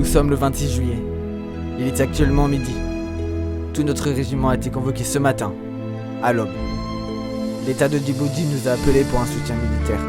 sommes le 26 juillet. Il est actuellement midi. Tout notre régiment a été convoqué ce matin, à l'aube. L'État de Djibouti nous a appelés pour un soutien militaire.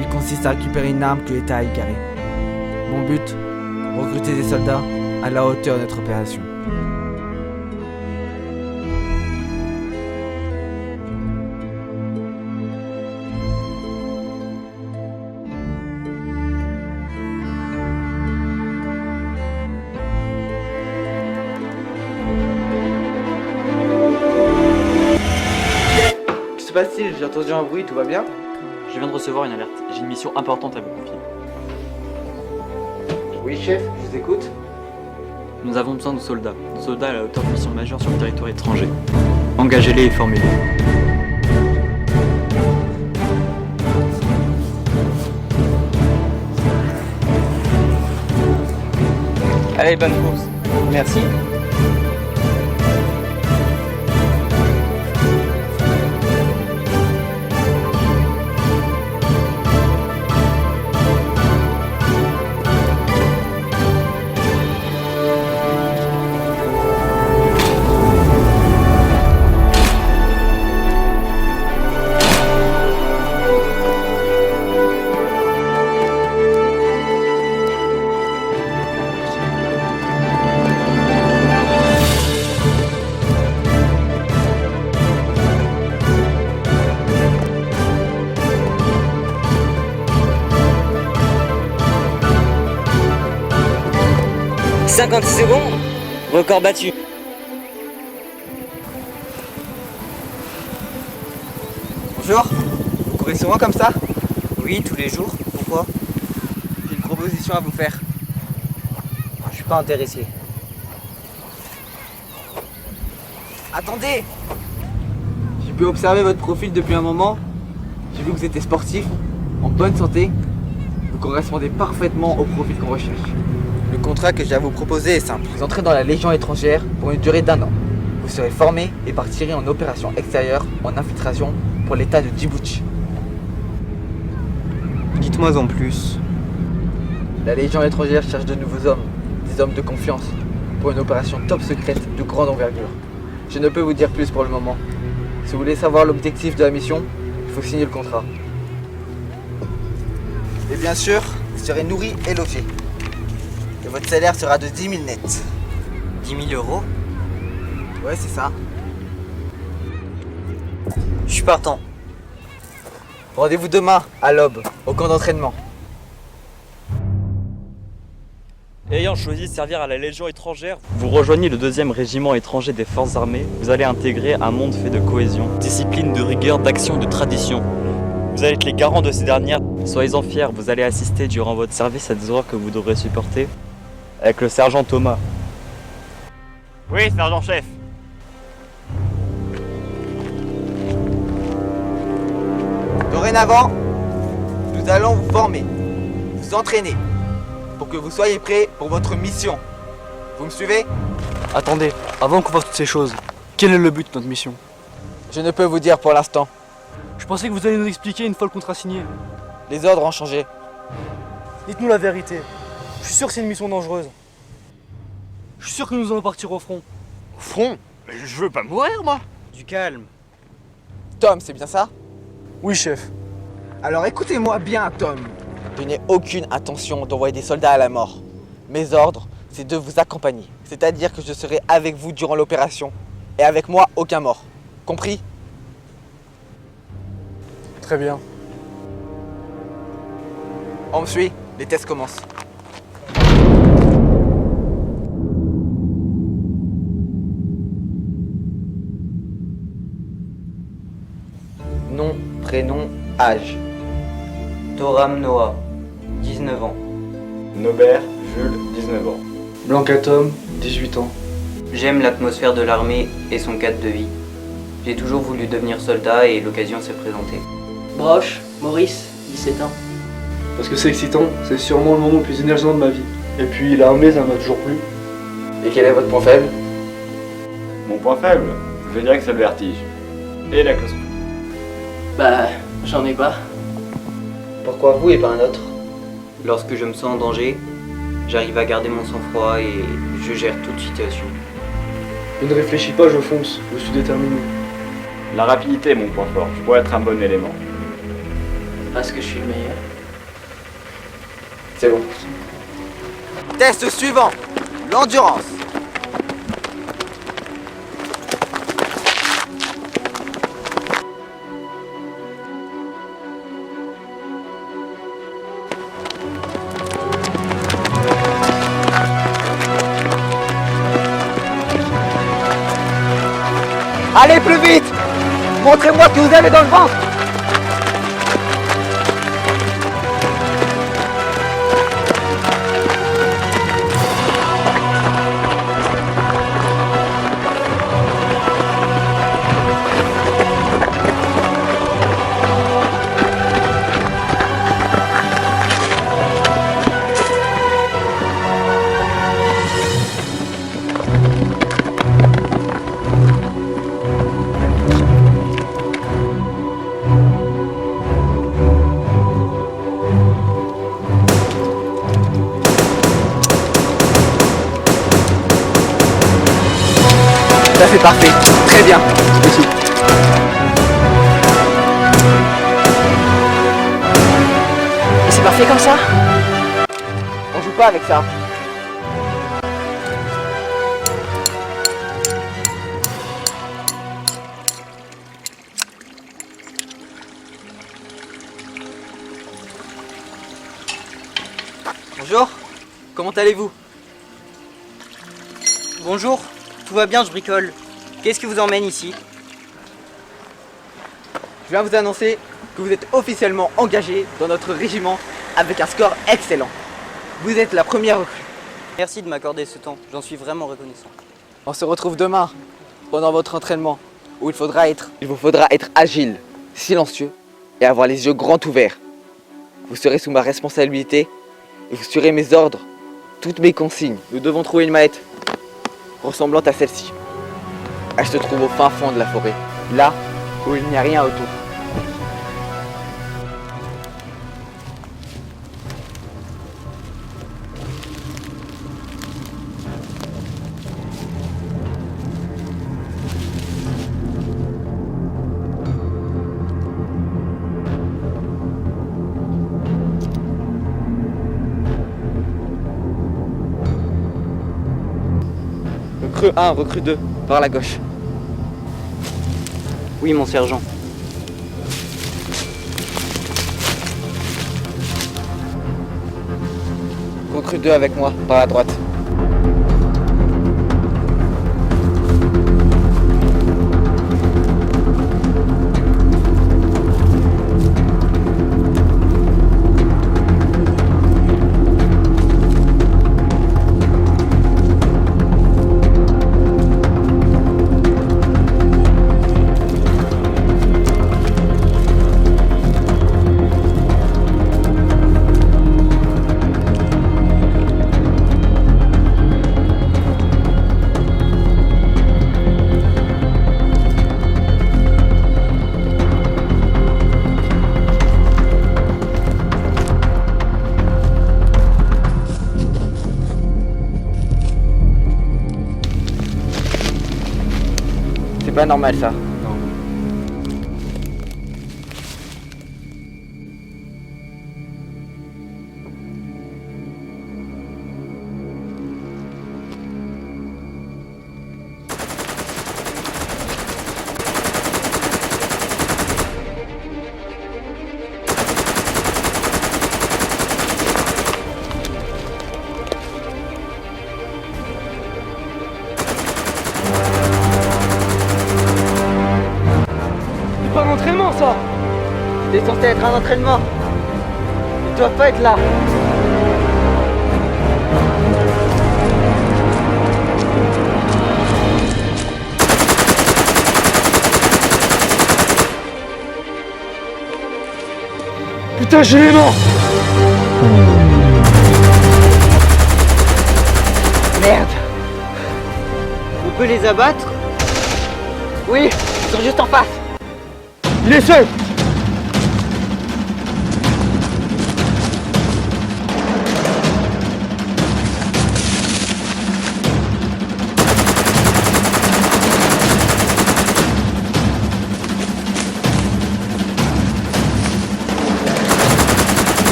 Il consiste à récupérer une arme que l'État a égarée. Mon but, recruter des soldats à la hauteur de notre opération. Que se passe-t-il? J'ai entendu un bruit, tout va bien? Je viens de recevoir une alerte. J'ai une mission importante à vous confier. Oui, chef, je vous écoute. Nous avons besoin de soldats. Des soldats à la hauteur de mission majeure sur le territoire étranger. Engagez-les et formez-les. Allez, bonne course. Merci. « 56 secondes, record battu. » Bonjour, vous courez souvent comme ça? Oui, tous les jours. Pourquoi? J'ai une proposition à vous faire. Je suis pas intéressé. Attendez! J'ai pu observer votre profil depuis un moment. J'ai vu que vous étiez sportif, en bonne santé. Vous correspondez parfaitement au profil qu'on recherche. Le contrat que j'ai à vous proposer est simple. Vous entrez dans la Légion étrangère pour une durée d'1 an. Vous serez formé et partirez en opération extérieure en infiltration pour l'État de Djibouti. Dites-moi en plus. La Légion étrangère cherche de nouveaux hommes, des hommes de confiance, pour une opération top secrète de grande envergure. Je ne peux vous dire plus pour le moment. Si vous voulez savoir l'objectif de la mission, il faut signer le contrat. Et bien sûr, vous serez nourri et logé. Et votre salaire sera de 10 000 nets. 10 000 euros? Ouais, c'est ça. Je suis partant. Rendez-vous demain, à l'aube, au camp d'entraînement. Ayant choisi de servir à la Légion étrangère, vous rejoignez le 2e régiment étranger des forces armées. Vous allez intégrer un monde fait de cohésion, discipline, de rigueur, d'action, de tradition. Vous allez être les garants de ces dernières. Soyez-en fiers, vous allez assister durant votre service à des horreurs que vous devrez supporter avec le sergent Thomas. Oui, sergent-chef. Dorénavant, nous allons vous former, vous entraîner, pour que vous soyez prêts pour votre mission. Vous me suivez? Attendez, avant qu'on fasse toutes ces choses, quel est le but de notre mission? Je ne peux vous dire pour l'instant. Je pensais que vous alliez nous expliquer une fois le contrat signé. Les ordres ont changé. Dites-nous la vérité. Je suis sûr que c'est une mission dangereuse. Je suis sûr que nous allons partir au front. Au front? Mais je veux pas mourir, moi. Du calme. Tom, c'est bien ça? Oui, chef. Alors écoutez-moi bien, Tom. Je n'ai aucune intention d'envoyer des soldats à la mort. Mes ordres, c'est de vous accompagner. C'est-à-dire que je serai avec vous durant l'opération. Et avec moi, aucun mort. Compris? Très bien. On me suit, les tests commencent. Nom, prénom, âge. Toram Noah, 19 ans. Nobert, Jules, 19 ans. Blanca Tom, 18 ans. J'aime l'atmosphère de l'armée et son cadre de vie. J'ai toujours voulu devenir soldat et l'occasion s'est présentée. Broche, Maurice, 17 ans. Parce que c'est excitant, c'est sûrement le moment le plus énergisant de ma vie. Et puis l'armée, ça m'a toujours plu. Et quel est votre point faible? Mon point faible, je dirais que c'est le vertige. Et la claustrophobie. Bah, j'en ai pas. Pourquoi vous et pas un autre? Lorsque je me sens en danger, J'arrive à garder mon sang-froid et je gère toute situation. Je ne réfléchis pas, je fonce. Je suis déterminé. La rapidité est mon point fort. Je pourrais être un bon élément. Parce que je suis le meilleur. C'est bon. Test suivant, l'endurance. Allez plus vite! Montrez-moi ce que vous avez dans le ventre! Ça c'est parfait, très bien. Merci. Et c'est parfait comme ça? On joue pas avec ça. Bonjour, comment allez-vous? Bonjour, tout va bien, je bricole. Qu'est-ce qui vous emmène ici? Je viens vous annoncer que vous êtes officiellement engagé dans notre régiment avec un score excellent. Vous êtes la première recrue. Merci de m'accorder ce temps, j'en suis vraiment reconnaissant. On se retrouve demain pendant votre entraînement où il vous faudra être agile, silencieux et avoir les yeux grands ouverts. Vous serez sous ma responsabilité et vous suivrez mes ordres, toutes mes consignes. Nous devons trouver une mallette ressemblante à celle-ci. Elle se trouve au fin fond de la forêt, là où il n'y a rien autour. Recrue 1, recrue 2, par la gauche. Oui, mon sergent. Recrue 2 avec moi, par la droite. C'est pas normal ça. C'est pas un entraînement ça! C'est censé être un entraînement. Ils doivent pas être là. Putain, j'ai les morts! Merde. On peut les abattre? Oui, ils sont juste en face. Il est seul!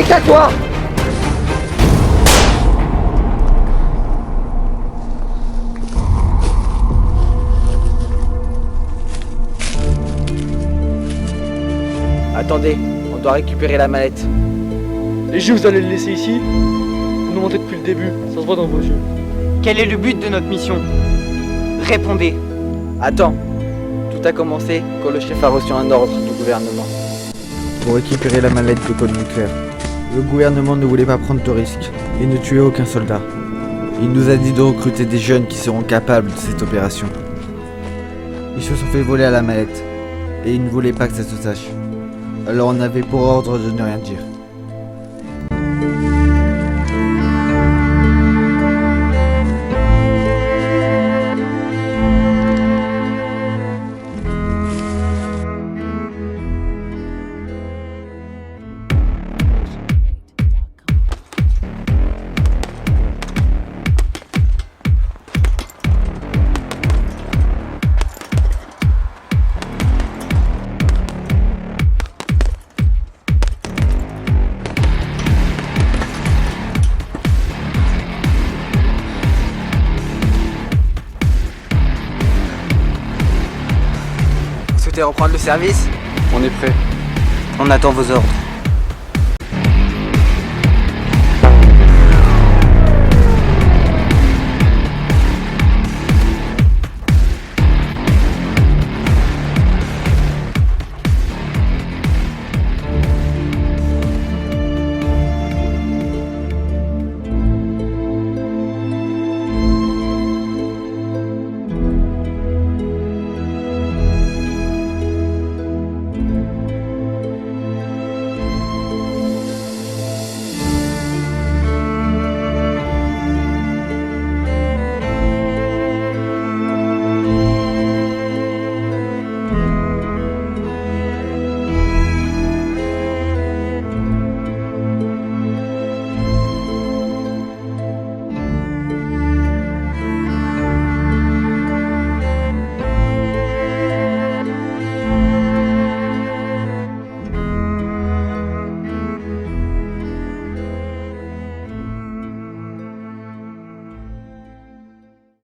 casse-toi! Attendez, on doit récupérer la mallette. Léger, vous allez le laisser ici? Vous nous mentez depuis le début, ça se voit dans vos yeux. Quel est le but de notre mission? Répondez. Attends, tout a commencé quand le chef a reçu un ordre du gouvernement. Pour récupérer la mallette de code nucléaire. Le gouvernement ne voulait pas prendre de risques et ne tuer aucun soldat. Il nous a dit de recruter des jeunes qui seront capables de cette opération. Ils se sont fait voler à la mallette et ils ne voulaient pas que ça se sache. Alors on avait pour ordre de ne rien dire. Vous souhaitez reprendre le service? On est prêt. On attend vos ordres.